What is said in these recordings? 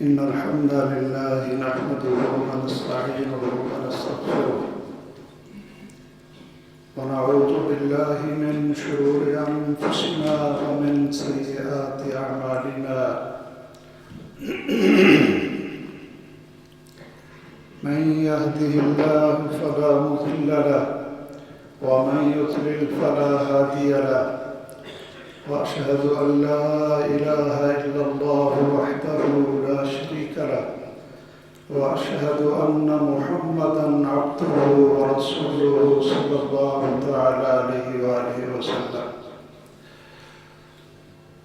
إن الحمد لله نحمده ونستعينه ونستغفره ونعوذ بالله من شرور أنفسنا ومن سيئات أعمالنا من يهده الله فلا مضل له ومن يضلل فلا هادي له وأشهد أن لا إله إلا الله وحده لا شريك له وأشهد أن محمدًا عبده ورسوله صلى الله تعالى عليه وآله وسلم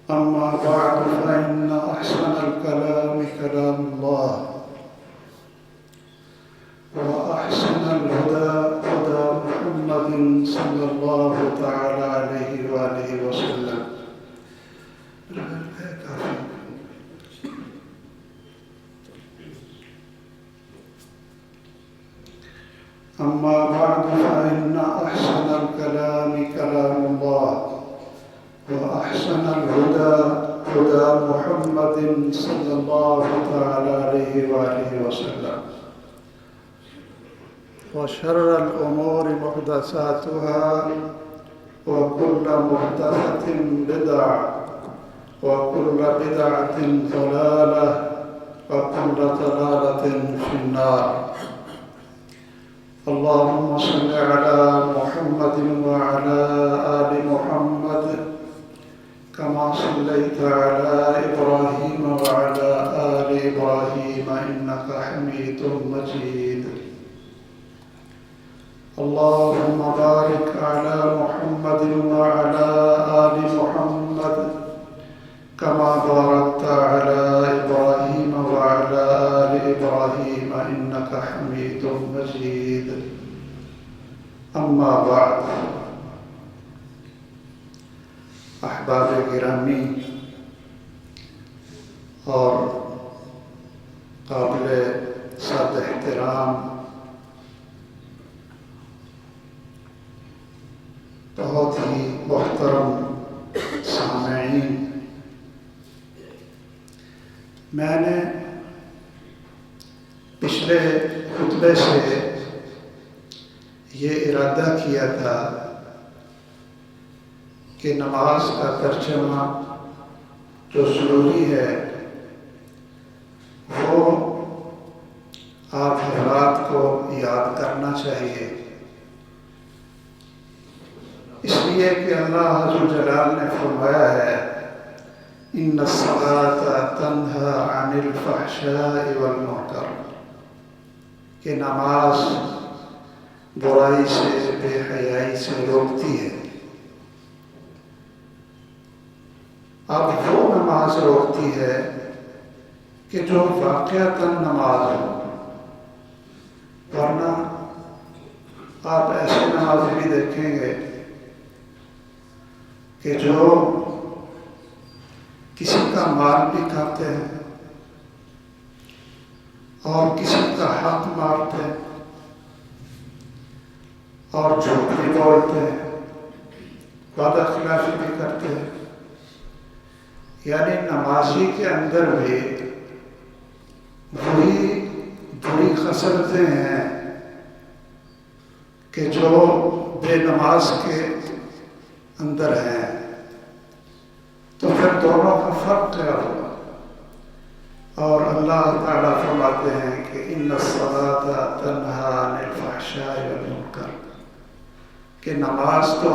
أما بعد فإن أحسن الكلام كلام الله وأحسن الهدى هدى محمد صلى الله تعالى عليه وآله وسلم أما بعد فإن أحسن الكلام كلام الله وأحسن الهدى هدى محمد صلى الله تعالى عليه وآله وسلم وشر الأمور محدثاتها وكل محدثة بدعة وكل بدعة ضلالة وكل ضلالة في النار اللهم صل على محمد وعلى آل محمد كما صليت على إبراهيم وعلى آل إبراهيم إنك حميد مجيد اللهم بارك على محمد وعلى آل محمد كما باركت على إبراهيم وعلى آل إبراهيم إنك حميد مجيد أما بعد احباب گرامی اور قابل صد احترام بہت ہی محترم سامعین، میں نے پچھلے خطبے سے یہ ارادہ کیا تھا کہ نماز کا ترجمہ جو ضروری ہے وہ آپ حضرات کو یاد کرنا چاہیے، اس لیے کہ اللہ عز و جلال نے فرمایا ہے ان الصلاۃ تنہی عن الفحشاء والمنکر، کہ نماز برائی سے، بے حیائی سے روکتی ہے۔ اب وہ نماز روکتی ہے کہ جو واقعتاً نماز ہو، ورنہ آپ ایسے نماز بھی دیکھیں گے کہ جو کسی کا مال بھی کھاتے ہیں اور کسی کا حق مارتے ہیں اور جھوٹ بھی بولتے ہیں، وعدہ خلافی بھی کرتے ہیں، یعنی نمازی کے اندر بھی وہی بری خصلتیں ہیں کہ جو بے نماز کے اندر ہیں۔ تو پھر دونوں کا فرق کیا ہوگا؟ اور اللہ تعالیٰ فرماتے ہیں کہ ان الصلاۃ تنہی عن الفحشاء والمنکر، کہ نماز تو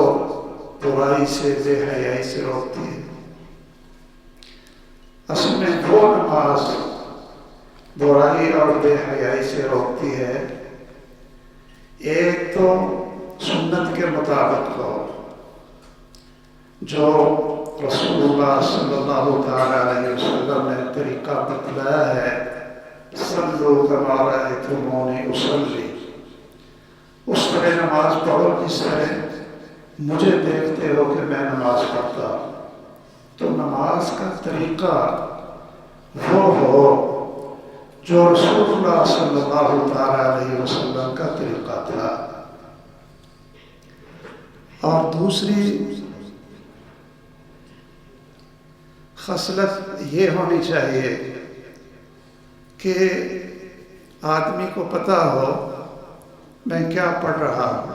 برائی سے، بے حیائی سے روکتی ہے۔ اصل میں وہ نماز برائی اور بے حیائی سے روکتی ہے، ایک تو سنت کے مطابق ہو، جو رسول اللہ صلی اللہ تعالیٰ علیہ وسلم نے طریقہ بتلایا ہے، صلوا کما رأیتمونی اصلی، اس طرح نماز پڑھو جس طرح مجھے دیکھتے ہو کہ میں نماز پڑھتا ہوں۔ تو نماز کا طریقہ وہ ہو جو رسول اللہ صلی اللہ تعالیٰ علیہ وسلم کا طریقہ تھا۔ اور دوسری خصلت یہ ہونی چاہیے کہ آدمی کو پتہ ہو میں کیا پڑھ رہا ہوں.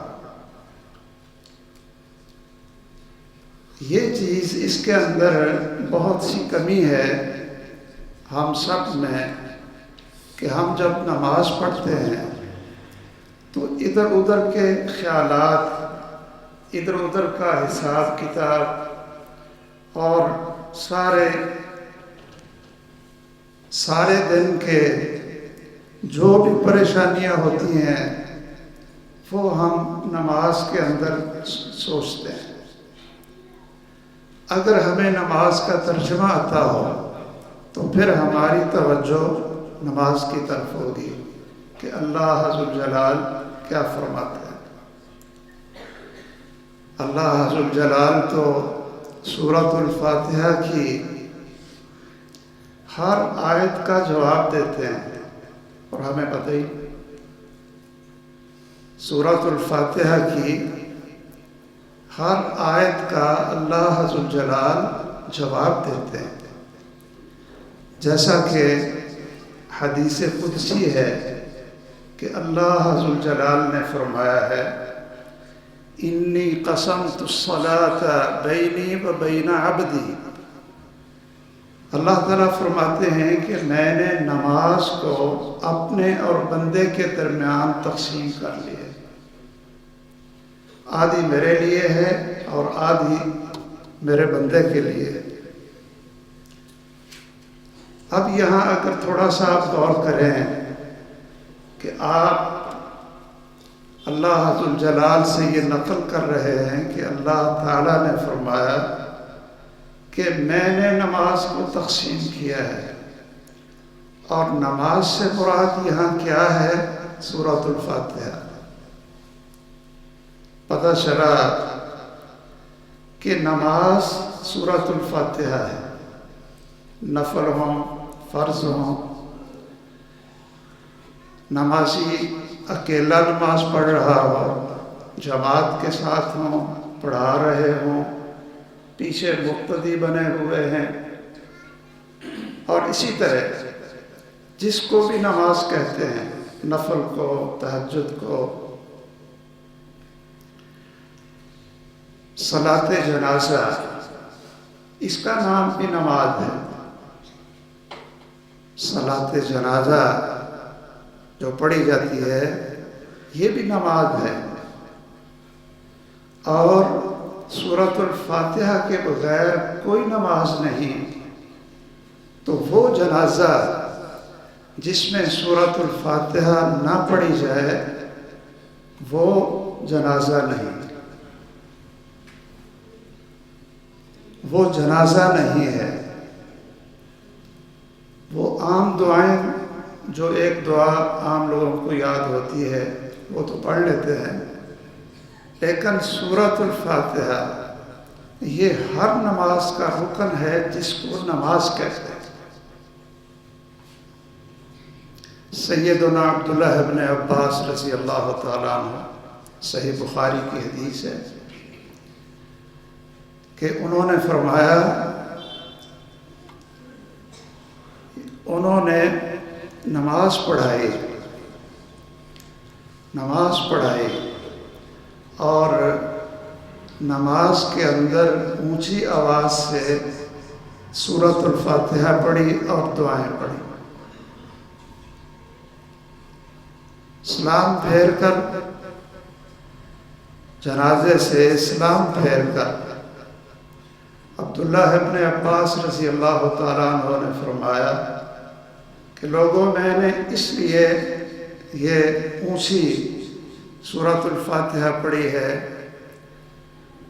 یہ چیز اس کے اندر بہت سی کمی ہے ہم سب میں، کہ ہم جب نماز پڑھتے ہیں تو ادھر ادھر کے خیالات، ادھر ادھر کا حساب کتاب اور سارے دن کے جو بھی پریشانیاں ہوتی ہیں وہ ہم نماز کے اندر سوچتے ہیں. اگر ہمیں نماز کا ترجمہ آتا ہو تو پھر ہماری توجہ نماز کی طرف ہوگی کہ اللہ ذوالجلال کیا فرماتے ہیں. اللہ ذوالجلال تو سورۃ الفاتحہ کی ہر آیت کا جواب دیتے ہیں، اور ہمیں پتہ ہی سورۃ الفاتحہ کی ہر آیت کا اللہ ذوالجلال جواب دیتے ہیں. جیسا کہ حدیث قدسی ہے کہ اللہ ذوالجلال نے فرمایا ہے انی قسمت الصلاۃ بینی و بین عبدی. اللہ تعالیٰ فرماتے ہیں کہ میں نے نماز کو اپنے اور بندے کے درمیان تقسیم کر لی ہے، آدھی میرے لیے ہے اور آدھی میرے بندے کے لیے ہے. اب یہاں اگر تھوڑا سا آپ غور کریں کہ آپ اللہ ذوالجلال سے یہ نقل کر رہے ہیں کہ اللہ تعالیٰ نے فرمایا کہ میں نے نماز کو تقسیم کیا ہے، اور نماز سے مراد یہاں کیا ہے؟ سورۃ الفاتحہ. پتہ چلا کہ نماز سورۃ الفاتحہ ہے. نفل ہوں، فرض ہوں، نمازی اکیلا نماز پڑھ رہا ہو، جماعت کے ساتھ ہوں، پڑھا رہے ہوں، پیچھے مقتدی بنے ہوئے ہیں، اور اسی طرح جس کو بھی نماز کہتے ہیں، نفل کو، تہجد کو، صلاۃ جنازہ، اس کا نام بھی نماز ہے. صلاۃ جنازہ جو پڑھی جاتی ہے یہ بھی نماز ہے. اور سورۃ الفاتحہ کے بغیر کوئی نماز نہیں. تو وہ جنازہ جس میں سورۃ الفاتحہ نہ پڑھی جائے وہ جنازہ نہیں، وہ جنازہ نہیں ہے. وہ عام دعائیں جو ایک دعا عام لوگوں کو یاد ہوتی ہے وہ تو پڑھ لیتے ہیں، لیکن سورۃ الفاتحہ یہ ہر نماز کا رکن ہے جس کو نماز کہتے ہیں. سیدنا عبداللہ ابن عباس رضی اللہ تعالیٰ عنہ، صحیح بخاری کی حدیث ہے کہ انہوں نے فرمایا، انہوں نے نماز پڑھائی اور نماز کے اندر اونچی آواز سے سورۃ الفاتحہ پڑھی اور دعائیں پڑھی. سلام پھیر کر، جنازے سے سلام پھیر کر عبداللہ ابن عباس رضی اللہ تعالیٰ عنہ نے فرمایا کہ لوگوں، میں نے اس لیے یہ اونچی سورۃ الفاتحہ پڑھی ہے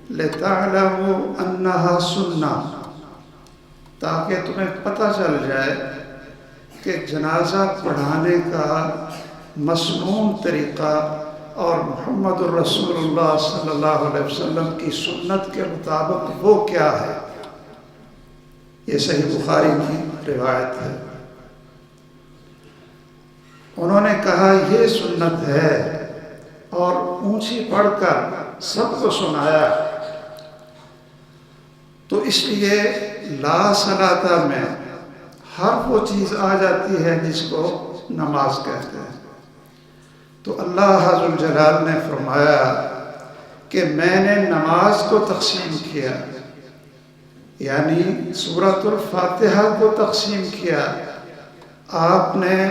لِتَعْلَمُوا أَنَّهَا سُنَّةٌ، تاکہ تمہیں پتہ چل جائے کہ جنازہ پڑھانے کا مسنون طریقہ اور محمد الرسول اللہ صلی اللہ علیہ وسلم کی سنت کے مطابق وہ کیا ہے. یہ صحیح بخاری کی روایت ہے. انہوں نے کہا یہ سنت ہے، اور اونچی پڑھ کر سب کو سنایا. تو اس لیے لا صلاۃ میں ہر وہ چیز آ جاتی ہے جس کو نماز کہتے ہیں۔ تو اللہ ذو الجلال نے فرمایا کہ میں نے نماز کو تقسیم کیا، یعنی سورۃ الفاتحہ کو تقسیم کیا۔ آپ نے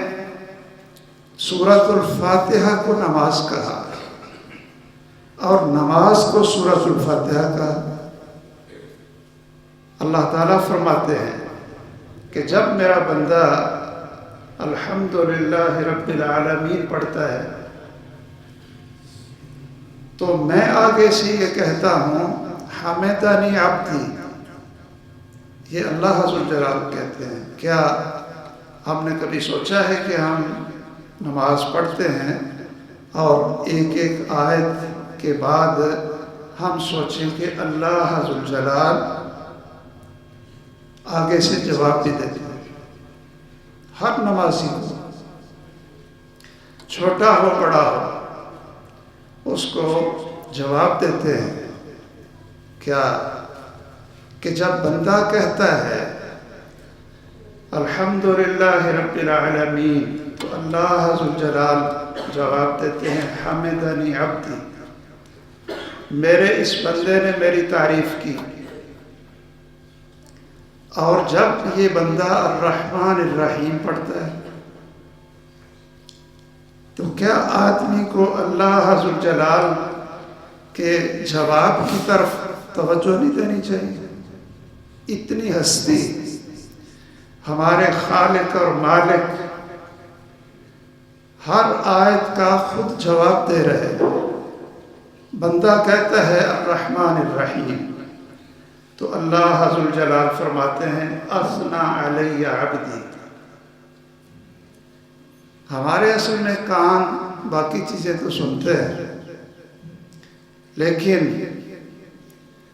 سورۃ الفاتحہ کو نماز کہا اور نماز کو سورۃ الفاتحہ کہا۔ اللہ تعالیٰ فرماتے ہیں کہ جب میرا بندہ الحمدللہ رب العالمین پڑھتا ہے تو میں آگے سے یہ کہتا ہوں حمدنی عبدی، یہ اللہ ذو الجلال کہتے ہیں۔ کیا ہم نے کبھی سوچا ہے کہ ہم نماز پڑھتے ہیں اور ایک ایک آیت کے بعد ہم سوچیں کہ اللہ ذو الجلال آگے سے جواب بھی دیتے ہیں؟ ہر نمازی کو، چھوٹا ہو بڑا ہو، اس کو جواب دیتے ہیں۔ کیا کہ جب بندہ کہتا ہے الحمدللہ رب العالمین تو اللہ ذو الجلال جواب دیتے ہیں حمدنی عبدی، میرے اس بندے نے میری تعریف کی۔ اور جب یہ بندہ الرحمن الرحیم پڑھتا ہے تو کیا آدمی کو اللہ ذو الجلال کے جواب کی طرف توجہ نہیں دینی چاہیے؟ اتنی ہستی، ہمارے خالق اور مالک ہر آیت کا خود جواب دے رہے ہیں۔ بندہ کہتا ہے الرحمن الرحیم تو اللہ ذو الجلال فرماتے ہیں اثنا علی عبدی۔ ہمارے اصل میں کان باقی چیزیں تو سنتے ہیں، لیکن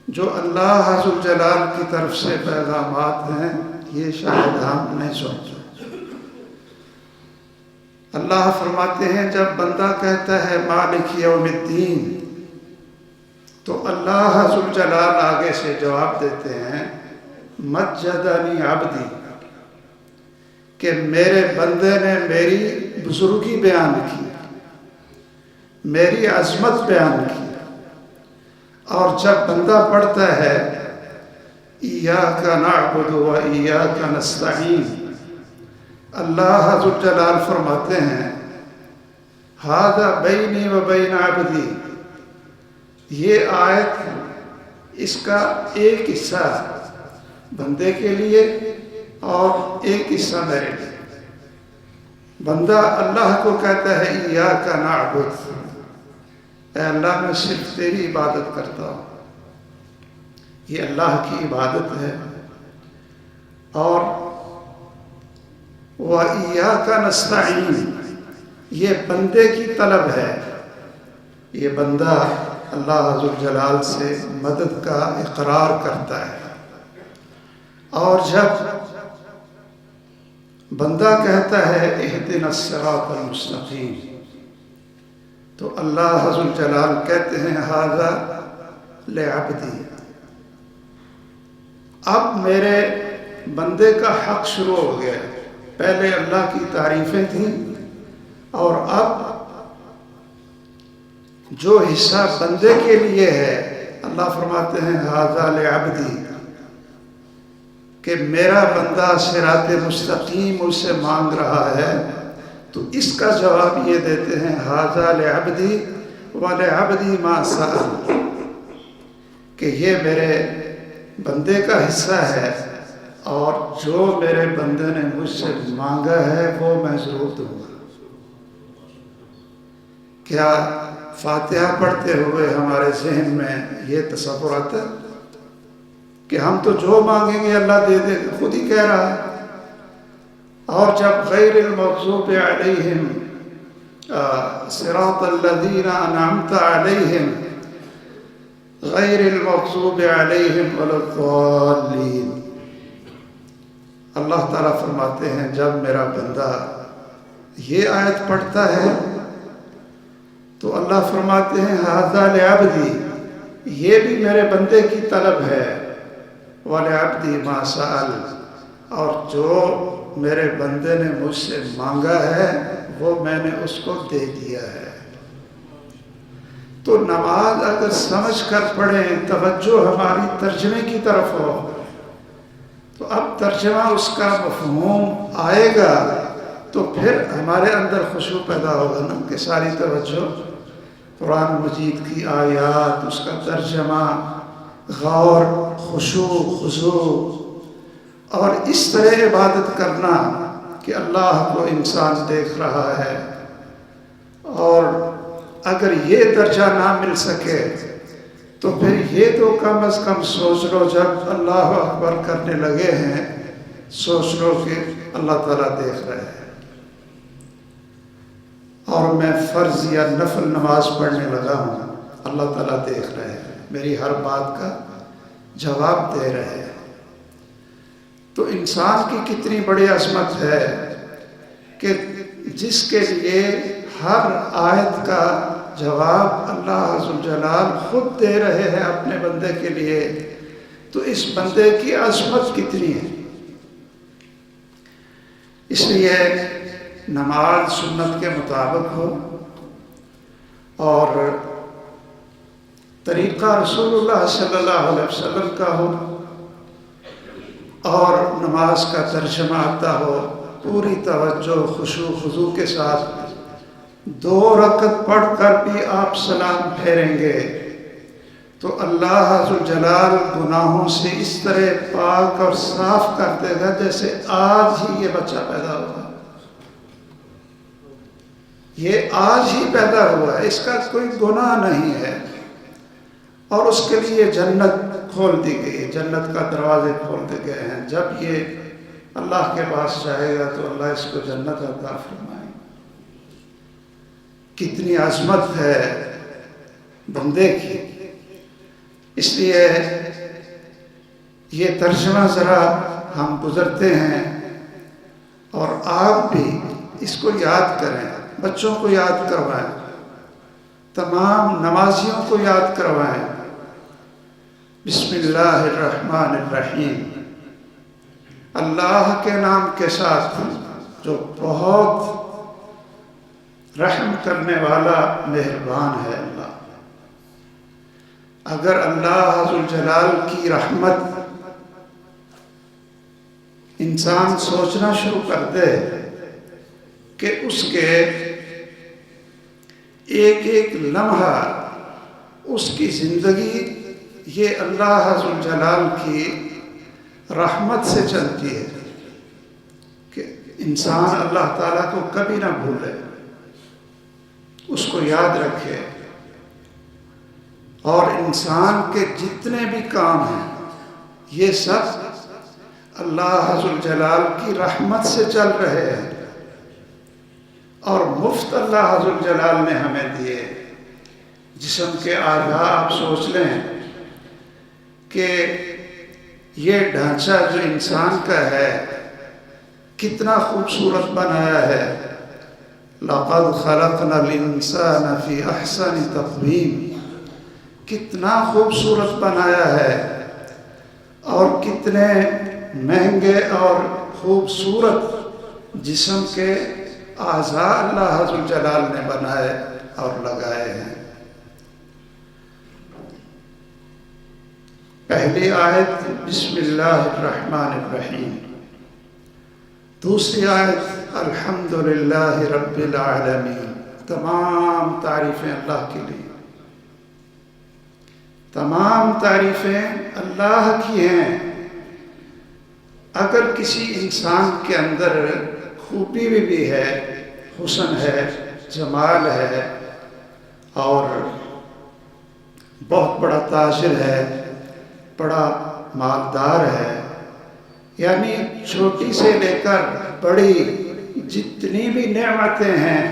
جو اللہ ذو الجلال کی طرف سے پیغامات ہیں یہ شاید ہم نہیں سنتے۔ اللہ فرماتے ہیں جب بندہ کہتا ہے مالک یوم الدین تو اللہ ذو الجلال آگے سے جواب دیتے ہیں مجدنی عبدی، کہ میرے بندے نے میری بزرگی بیان کی، میری عظمت بیان کی۔ اور جب بندہ پڑھتا ہے ایاک نعبد و ایاک نستعین، اللہ ذو الجلال فرماتے ہیں ھذا بینی و بین عبدی، یہ آیت اس کا ایک حصہ بندے کے لیے اور ایک حصہ میرے لیے۔ بندہ اللہ کو کہتا ہے ایاک نعبد، اے اللہ میں صرف تیری عبادت کرتا ہوں، یہ اللہ کی عبادت ہے۔ اور وَإِيَّاكَ نَسْتَعِينُ، یہ بندے کی طلب ہے۔ یہ بندہ اللہ ذو الجلال سے مدد کا اقرار کرتا ہے۔ اور جب بندہ کہتا ہے اہدنا الصراط المستقیم تو اللہ ذو الجلال کہتے ہیں ھذا لعبدی، اب میرے بندے کا حق شروع ہو گیا ہے۔ پہلے اللہ کی تعریفیں تھیں اور اب جو حصہ بندے کے لیے ہے اللہ فرماتے ہیں ھذا لعبدی، کہ میرا بندہ صراط مستقیم اس سے مانگ رہا ہے تو اس کا جواب یہ دیتے ہیں ھذا لعبدی ولعبدی ما سأل، کہ یہ میرے بندے کا حصہ ہے اور جو میرے بندے نے مجھ سے مانگا ہے وہ میں ضرور دوں گا۔ کیا فاتحہ پڑھتے ہوئے ہمارے ذہن میں یہ تصور آتا ہے کہ ہم تو جو مانگیں گے اللہ دے دے گا؟ خود ہی کہہ رہا ہے۔ اور جب غیر المغضوب علیہم صراط الذین انعمت علیہم غیر المغضوب علیہم ولا الضالین، اللہ تعالیٰ فرماتے ہیں جب میرا بندہ یہ آیت پڑھتا ہے تو اللہ فرماتے ہیں ھذا لعبدی، یہ بھی میرے بندے کی طلب ہے، وَلِعَبْدِي مَا سَأَلَ، اور جو میرے بندے نے مجھ سے مانگا ہے وہ میں نے اس کو دے دیا ہے۔ تو نماز اگر سمجھ کر پڑھیں، توجہ ہماری ترجمے کی طرف ہو، تو اب ترجمہ اس کا مفہوم آئے گا تو پھر ہمارے اندر خشوع پیدا ہوگا نا، کہ ساری توجہ قرآن مجید کی آیات، اس کا ترجمہ، غور، خشوع، خضوع، اور اس طرح عبادت کرنا کہ اللہ کو انسان دیکھ رہا ہے۔ اور اگر یہ درجہ نہ مل سکے تو پھر یہ تو کم از کم سوچ لو، جب اللہ اکبر کرنے لگے ہیں سوچ لو کہ اللہ تعالیٰ دیکھ رہے ہیں، اور میں فرض یا نفل نماز پڑھنے لگا ہوں، اللہ تعالیٰ دیکھ رہے ہیں، میری ہر بات کا جواب دے رہے ہیں۔ تو انسان کی کتنی بڑی عظمت ہے کہ جس کے لیے ہر آیت کا جواب اللہ عز و جلال خود دے رہے ہیں اپنے بندے کے لیے، تو اس بندے کی عظمت کتنی ہے۔ اس لیے نماز سنت کے مطابق ہو اور طریقہ رسول اللہ صلی اللہ علیہ وسلم کا ہو، اور نماز کا ترجمہ آتا ہو، پوری توجہ خشوع خضوع کے ساتھ 2 رکعت پڑھ کر بھی آپ سلام پھیریں گے تو اللہ عز و جلال گناہوں سے اس طرح پاک اور صاف کر دے گا جیسے آج ہی یہ بچہ پیدا ہوا، یہ آج ہی پیدا ہوا ہے، اس کا کوئی گناہ نہیں ہے، اور اس کے لیے جنت کھول دی گئی ہے، جنت کا دروازے کھول دیے گئے ہیں۔ جب یہ اللہ کے پاس جائے گا تو اللہ اس کو جنت عطا فرمائے۔ کتنی عظمت ہے بندے کی۔ اس لیے یہ ترجمہ ذرا ہم گزرتے ہیں، اور آپ بھی اس کو یاد کریں، بچوں کو یاد کروائیں، تمام نمازیوں کو یاد کروائیں۔ بسم اللہ الرحمن الرحیم، اللہ کے نام کے ساتھ جو بہت رحم کرنے والا مہربان ہے اللہ۔ اگر اللہ عز و جلال کی رحمت انسان سوچنا شروع کر دے کہ اس کے ایک ایک لمحہ اس کی زندگی یہ اللہ عز و جلال کی رحمت سے چلتی ہے، کہ انسان اللہ تعالیٰ کو کبھی نہ بھولے، اس کو یاد رکھے، اور انسان کے جتنے بھی کام ہیں یہ سب اللہ عز و جلال کی رحمت سے چل رہے ہیں، اور مفت اللہ عز و جلال نے ہمیں دیے۔ جسم کے اعضاء آپ سوچ لیں کہ یہ ڈھانچہ جو انسان کا ہے کتنا خوبصورت بنایا ہے۔ لَقَدْ خَلَقْنَا الْإِنسَانَ فِي أَحْسَنِ تَقْوِيمٍ، کتنا خوبصورت بنایا ہے، اور کتنے مہنگے اور خوبصورت جسم کے اعضاء اللہ عز و جلال نے بنائے اور لگائے ہیں۔ پہلی آیت بسم اللہ الرحمن الرحیم، دوسری آیت الحمدللہ رب العالمین۔ تمام تعریفیں اللہ کے لیے، تمام تعریفیں اللہ کی ہیں۔ اگر کسی انسان کے اندر خوبی بھی ہے، حسن ہے، جمال ہے، اور بہت بڑا تاجر ہے، بڑا مالدار ہے، یعنی چھوٹی سے لے کر بڑی جتنی بھی نعمتیں ہیں،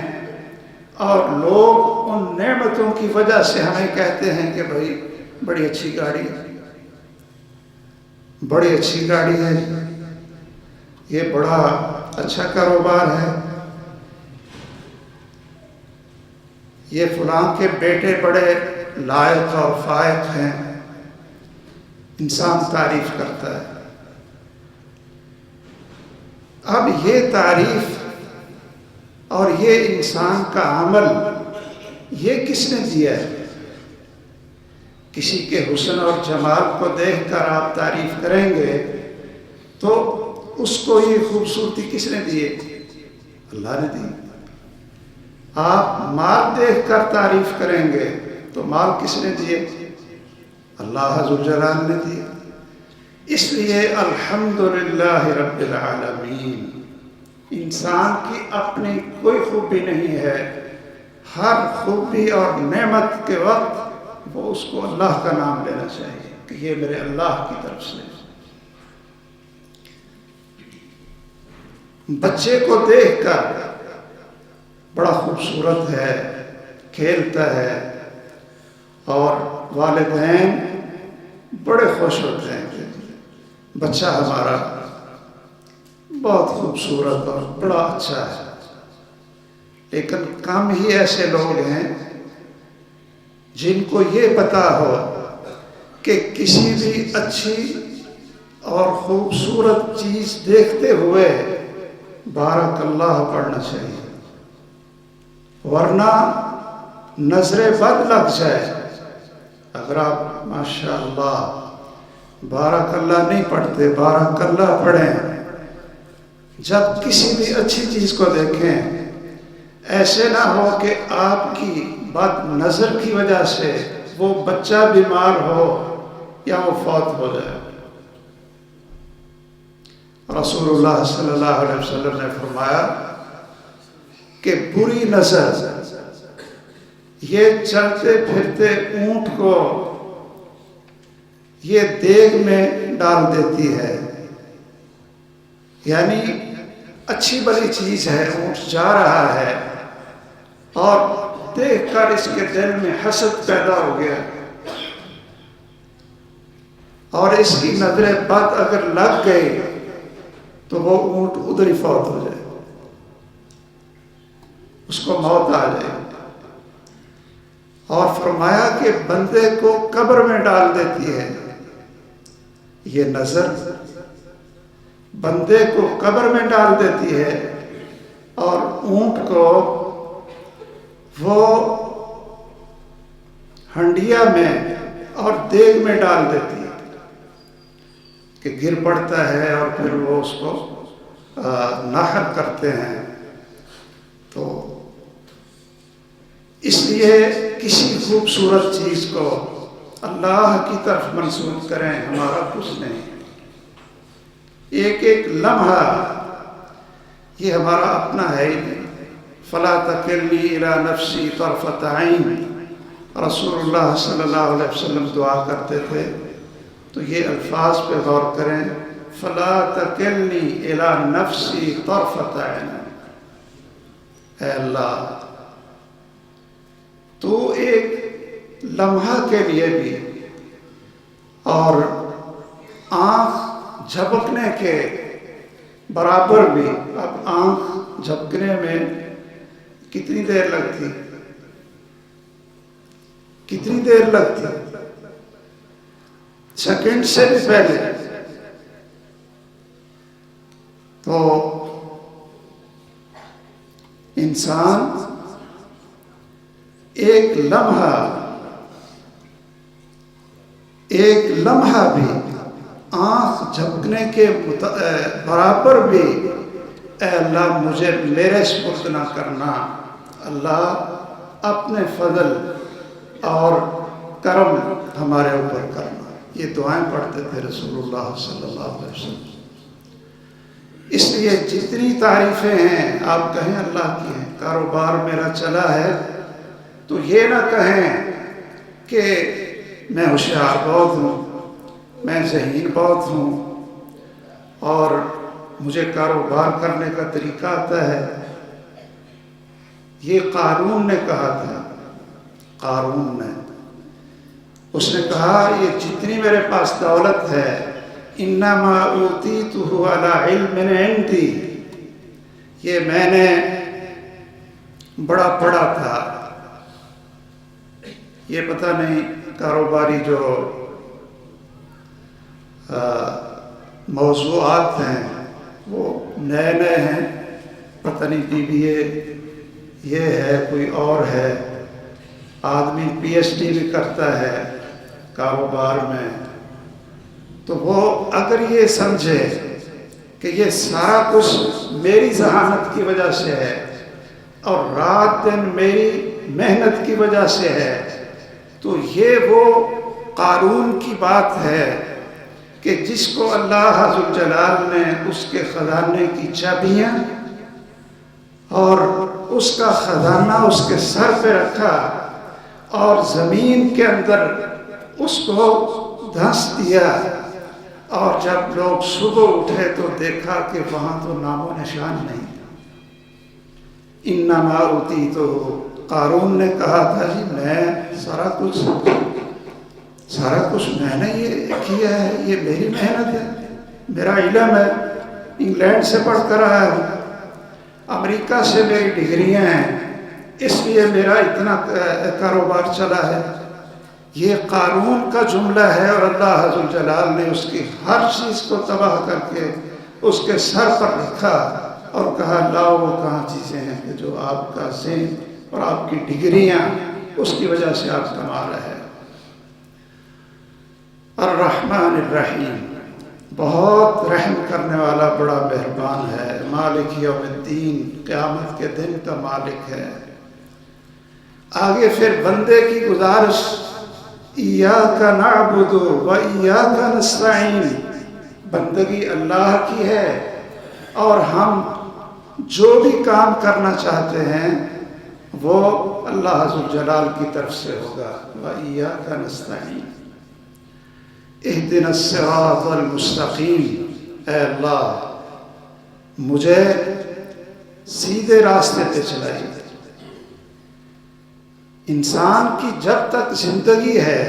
اور لوگ ان نعمتوں کی وجہ سے ہمیں کہتے ہیں کہ بھائی بڑی اچھی گاڑی ہے، بڑی اچھی گاڑی ہے، یہ بڑا اچھا کاروبار ہے، یہ فلاں کے بیٹے بڑے لائق اور فائق ہیں، انسان تعریف کرتا ہے۔ اب یہ تعریف اور یہ انسان کا عمل یہ کس نے دیا ہے؟ کسی کے حسن اور جمال کو دیکھ کر آپ تعریف کریں گے تو اس کو یہ خوبصورتی کس نے دی؟ اللہ نے دی۔ آپ مال دیکھ کر تعریف کریں گے تو مال کس نے دیے؟ اللہ ذوالجلال نے دیے۔ اس لیے الحمدللہ رب العالمین، انسان کی اپنی کوئی خوبی نہیں ہے، ہر خوبی اور نعمت کے وقت وہ اس کو اللہ کا نام لینا چاہیے کہ یہ میرے اللہ کی طرف سے۔ بچے کو دیکھ کر بڑا خوبصورت ہے، کھیلتا ہے، اور والدین بڑے خوش ہوتے ہیں کہ بچہ ہمارا بہت خوبصورت اور بڑا اچھا ہے۔ لیکن کم ہی ایسے لوگ ہیں جن کو یہ پتا ہو کہ کسی بھی اچھی اور خوبصورت چیز دیکھتے ہوئے بارک اللہ پڑھنا چاہیے، ورنہ نظر بد لگ جائے۔ اگر آپ ماشاءاللہ بارک اللہ نہیں پڑھتے، بارک اللہ پڑھیں، جب کسی بھی اچھی چیز کو دیکھیں ایسے نہ ہو کہ آپ کی بد نظر کی وجہ سے وہ بچہ بیمار ہو یا وہ فوت ہو جائے۔ رسول اللہ صلی اللہ علیہ وسلم نے فرمایا کہ بری نظر یہ چلتے پھرتے اونٹ کو یہ دیگ میں ڈال دیتی ہے، یعنی اچھی بڑی چیز ہے، اونٹ جا رہا ہے اور دیکھ کر اس کے دل میں حسد پیدا ہو گیا، اور اس کی نظر بد اگر لگ گئی تو وہ اونٹ ادھر ہی فوت ہو جائے، اس کو موت آ جائے۔ اور فرمایا کہ بندے کو قبر میں ڈال دیتی ہے یہ نظر، بندے کو قبر میں ڈال دیتی ہے، اور اونٹ کو وہ ہنڈیا میں اور دیگ میں ڈال دیتی ہے کہ گر پڑتا ہے، اور پھر وہ اس کو نحر کرتے ہیں۔ تو اس لیے کسی خوبصورت چیز کو اللہ کی طرف منسوب کریں، ہمارا کچھ نہیں۔ ایک ایک لمحہ یہ ہمارا اپنا ہے ہی نہیں۔ فلا تکلنی الی نفسی طرفۃ عین، رسول اللہ صلی اللہ علیہ وسلم دعا کرتے تھے، تو یہ الفاظ پہ غور کریں، فلا تکلنی الی نفسی طرفۃ عین، اے اللہ تو ایک لمحہ کے لیے بھی اور آنکھ جھپکنے کے برابر بھی، اب آنکھ جھپکنے میں کتنی دیر لگتی، کتنی دیر لگتی، سیکنڈ سے بھی پہلے۔ تو انسان ایک لمحہ بھی آنکھ جھپکنے کے برابر بھی اے اللہ مجھے میرے سپرد نہ کرنا، اللہ اپنے فضل اور کرم ہمارے اوپر کرنا۔ یہ دعائیں پڑھتے تھے رسول اللہ صلی اللہ علیہ وسلم۔ اس لیے جتنی تعریفیں ہیں آپ کہیں اللہ کی ہیں۔ کاروبار میرا چلا ہے تو یہ نہ کہیں کہ میں ہوشیار بہت ہوں، میں ذہین بہت ہوں، اور مجھے کاروبار کرنے کا طریقہ آتا ہے۔ یہ قارون نے کہا تھا، قارون نے، اس نے کہا یہ جتنی میرے پاس دولت ہے، انما اوتیتہ علی علم عندی، یہ میں نے بڑا پڑھا تھا۔ یہ پتہ نہیں کاروباری جو موضوعات ہیں وہ نئے نئے ہیں، پتہ نہیں BBA یہ ہے کوئی اور ہے، آدمی PhD بھی کرتا ہے کاروبار میں، تو وہ اگر یہ سمجھے کہ یہ سارا کچھ میری ذہانت کی وجہ سے ہے اور رات دن میری محنت کی وجہ سے ہے، تو یہ وہ قارون کی بات ہے کہ جس کو اللہ ذوالجلال نے اس کے خزانے کی چابیاں اور اس کا خزانہ اس کے سر پہ رکھا اور زمین کے اندر اس کو دھنس دیا، اور جب لوگ صبح اٹھے تو دیکھا کہ وہاں تو نام و نشان نہیں تھا۔ انما اوتیتہ، قارون نے کہا تھا جی میں سارا کچھ میں نے یہ کیا ہے، یہ میری محنت ہے، میرا علم ہے، انگلینڈ سے پڑھ کر آیا ہوں، امریکہ سے میری ڈگریاں ہیں، اس لیے میرا اتنا کاروبار چلا ہے۔ یہ قارون کا جملہ ہے، اور اللہ ذوالجلال نے اس کی ہر چیز کو تباہ کر کے اس کے سر پر رکھا اور کہا لاؤ وہ کہاں چیزیں ہیں کہ جو آپ کا ذہن اور آپ کی ڈگریاں اس کی وجہ سے آپ کما رہے ہیں۔ الرحمن الرحیم، بہت رحم کرنے والا، بڑا مہربان ہے۔ مالک یوم الدین، قیامت کے دن کا مالک ہے۔ آگے پھر بندے کی گزارش، ایاک نعبد و ایاک نستعین، بندگی اللہ کی ہے اور ہم جو بھی کام کرنا چاہتے ہیں وہ اللہ ذوالجلال کی طرف سے ہوگا۔ وَإِيَّاكَ نَسْتَعِينُ، اهدنا الصراط المستقیم، اے اللہ مجھے سیدھے راستے پہ چلائیے۔ انسان کی جب تک زندگی ہے،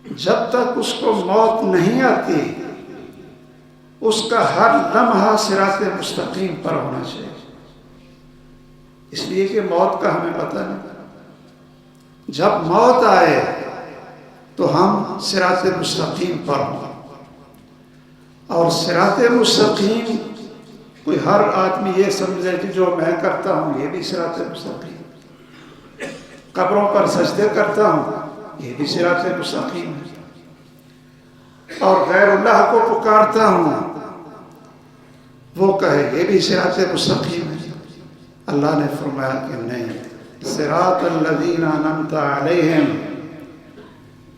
جب تک اس کو موت نہیں آتی، اس کا ہر لمحہ صراط مستقیم پر ہونا چاہیے، اس لیے کہ موت کا ہمیں پتہ نہیں۔ جب موت آئے تو ہم صراط مستقیم پر ہوں، اور صراط مستقیم کوئی ہر آدمی یہ سمجھے کہ جو میں کرتا ہوں یہ بھی صراط مستقیم، قبروں پر سجدے کرتا ہوں یہ بھی صراط مستقیم ہے، اور غیر اللہ کو پکارتا ہوں وہ کہے یہ بھی صراط مستقیم ہے۔ اللہ نے فرمایا کہ نہیں، صراط الذین انعمت علیہم،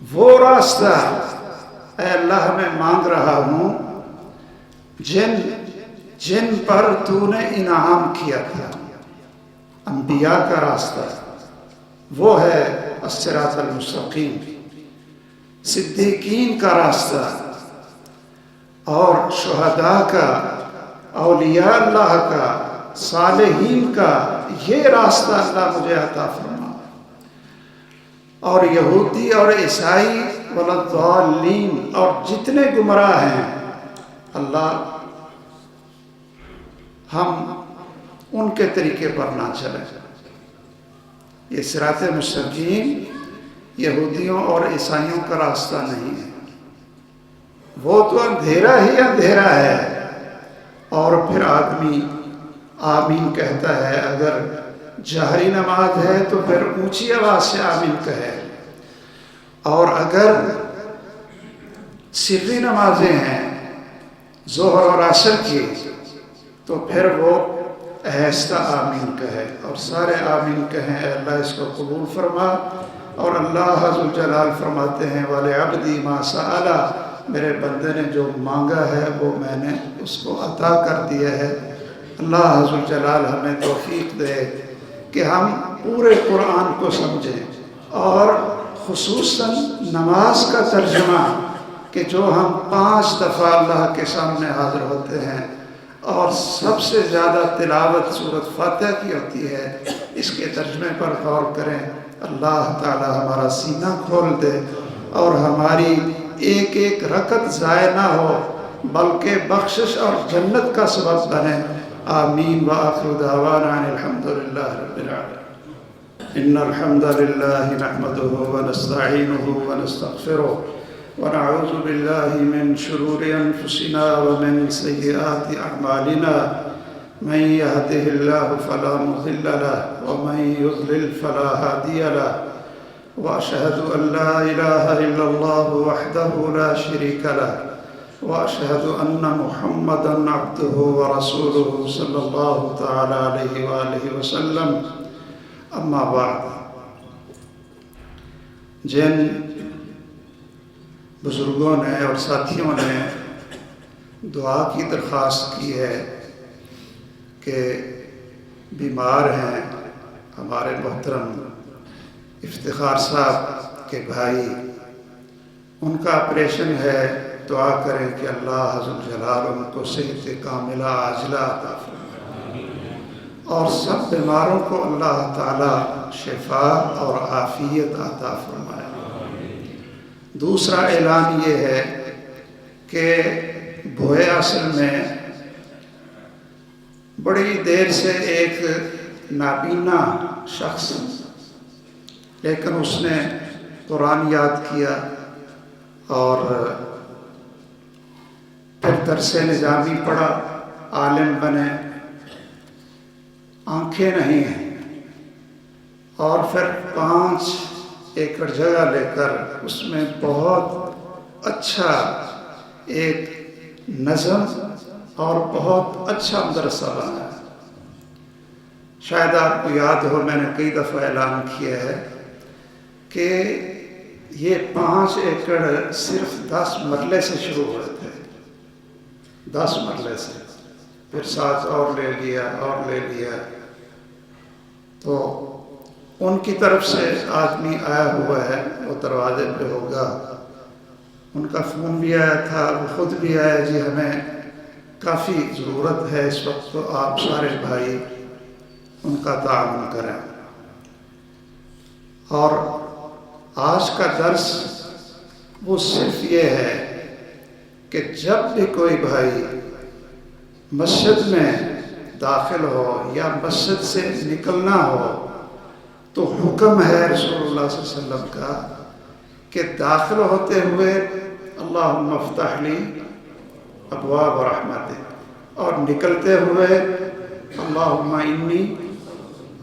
وہ راستہ اے اللہ میں مانگ رہا ہوں جن پر تو نے انعام کیا تھا، انبیاء کا راستہ وہ ہے الصراط المستقیم، صدیقین کا راستہ اور شہداء کا، اولیاء اللہ کا، صالحین کا، یہ راستہ اللہ مجھے عطا فرما۔ اور یہودی اور عیسائی والضالین اور جتنے گمراہ ہیں، اللہ ہم ان کے طریقے پر نہ چلیں۔ یہ صراط مستقیم یہودیوں اور عیسائیوں کا راستہ نہیں ہے، وہ تو اندھیرا ہی اندھیرا ہے، اور پھر آدمی آمین کہتا ہے، اگر جہری نماز ہے تو پھر اونچی آواز سے آمین کہے، اور اگر سری نمازیں ہیں ظہر اور عصر کی تو پھر وہ آہستہ آمین کہے، اور سارے آمین کہیں اے اللہ اس کو قبول فرما۔ اور اللہ ذوالجلال فرماتے ہیں وَلِعَبْدِي مَا سَأَلَ، میرے بندے نے جو مانگا ہے وہ میں نے اس کو عطا کر دیا ہے۔ اللہ ذوالجلال ہمیں توفیق دے کہ ہم پورے قرآن کو سمجھیں، اور خصوصاً نماز کا ترجمہ کہ جو ہم 5 دفعہ اللہ کے سامنے حاضر ہوتے ہیں اور سب سے زیادہ تلاوت سورۃ فاتحہ کی ہوتی ہے، اس کے ترجمے پر غور کریں۔ اللہ تعالی ہمارا سینہ کھول دے اور ہماری ایک ایک رکعت ضائع نہ ہو بلکہ بخشش اور جنت کا سبب بنے۔ آمین وآخر دعوانا ان الحمدللہ رب العالمین۔ ان الحمد للہ نحمده ونستعینه ونستغفره ونعوذ بالله من شرور أنفسنا ومن سيئات أعمالنا من يهده الله فلا مضل له ومن يضلل فلا هادي له وأشهد أن لا إله إلا الله وحده لا شريك له وأشهد أن محمدًا عبده ورسوله صلى الله تعالى عليه وآله وسلم أما بعد جن بزرگوں نے اور ساتھیوں نے دعا کی درخواست کی ہے کہ بیمار ہیں ہمارے محترم افتخار صاحب کے بھائی، ان کا آپریشن ہے، دعا کریں کہ اللہ عز و جلال ان کو صحت کاملہ عاجلہ عطا فرمائے اور سب بیماروں کو اللہ تعالی شفا اور عافیت عطا فرمائے۔ دوسرا اعلان یہ ہے کہ بھوئے اصل میں بڑی دیر سے ایک نابینا شخص، لیکن اس نے قرآن یاد کیا اور پھر درس نظامی پڑھا، عالم بنے، آنکھیں نہیں ہیں، اور پھر 5 ایکڑ جگہ لے کر اس میں بہت اچھا ایک نظم اور بہت اچھا مدرسہ بنا ہے۔ شاید آپ کو یاد ہو، میں نے کئی دفعہ اعلان کیا ہے کہ یہ 5 ایکڑ صرف 10 مرلے سے شروع ہوئے تھے، 10 مرلے سے، پھر 7 اور لے لیا، تو ان کی طرف سے آدمی آیا ہوا ہے، وہ دروازے پہ ہوگا، ان کا فون بھی آیا تھا، وہ خود بھی آیا، جی ہمیں کافی ضرورت ہے اس وقت، تو آپ سارے بھائی ان کا تعاون کریں۔ اور آج کا درس وہ صرف یہ ہے کہ جب بھی کوئی بھائی مسجد میں داخل ہو یا مسجد سے نکلنا ہو تو حکم ہے رسول اللہ صلی اللہ علیہ وسلم کا کہ داخل ہوتے ہوئے اللہم افتح لی ابواب رحمتک، اور نکلتے ہوئے اللہم انی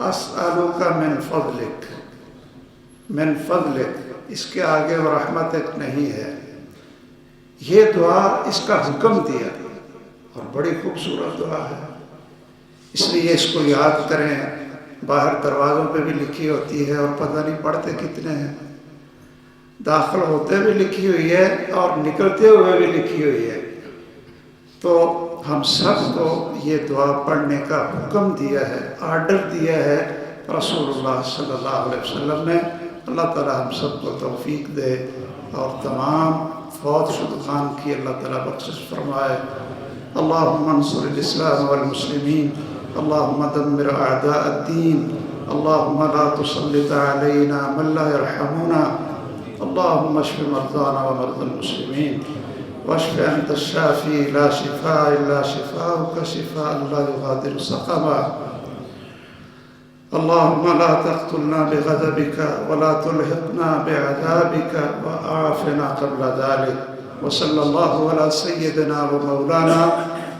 اسألک من فضلک، اس کے آگے وہ رحمتک نہیں ہے۔ یہ دعا اس کا حکم دیا اور بڑی خوبصورت دعا ہے، اس لیے اس کو یاد کریں۔ باہر دروازوں پہ بھی لکھی ہوتی ہے اور پتہ نہیں پڑھتے کتنے ہیں، داخل ہوتے بھی لکھی ہوئی ہے اور نکلتے ہوئے بھی لکھی ہوئی ہے، تو ہم سب کو یہ دعا پڑھنے کا حکم دیا ہے، آرڈر دیا ہے رسول اللہ صلی اللہ علیہ وسلم نے۔ اللہ تعالی ہم سب کو توفیق دے اور تمام فوت شدگان کی اللہ تعالی بخشش فرمائے۔ اللہم انصر الاسلام والمسلمین، اللہم دمر اعداء الدین، اللہم لا تسلط علینا من لا يرحمنا، اللہم اشف مرضانا ومرضى المسلمین، واشف انت الشافی لا شفاء الا شفاؤک شفاء لا یغادر سقما۔ اللہم لا تقتلنا بغضبک ولا تلحقنا بعذابک وآفنا قبل ذلك، وصلی اللہ علی سیدنا ومولانا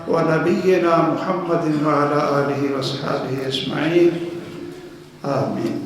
ونبينا محمد وعلى آله وصحبه أجمعين آمين۔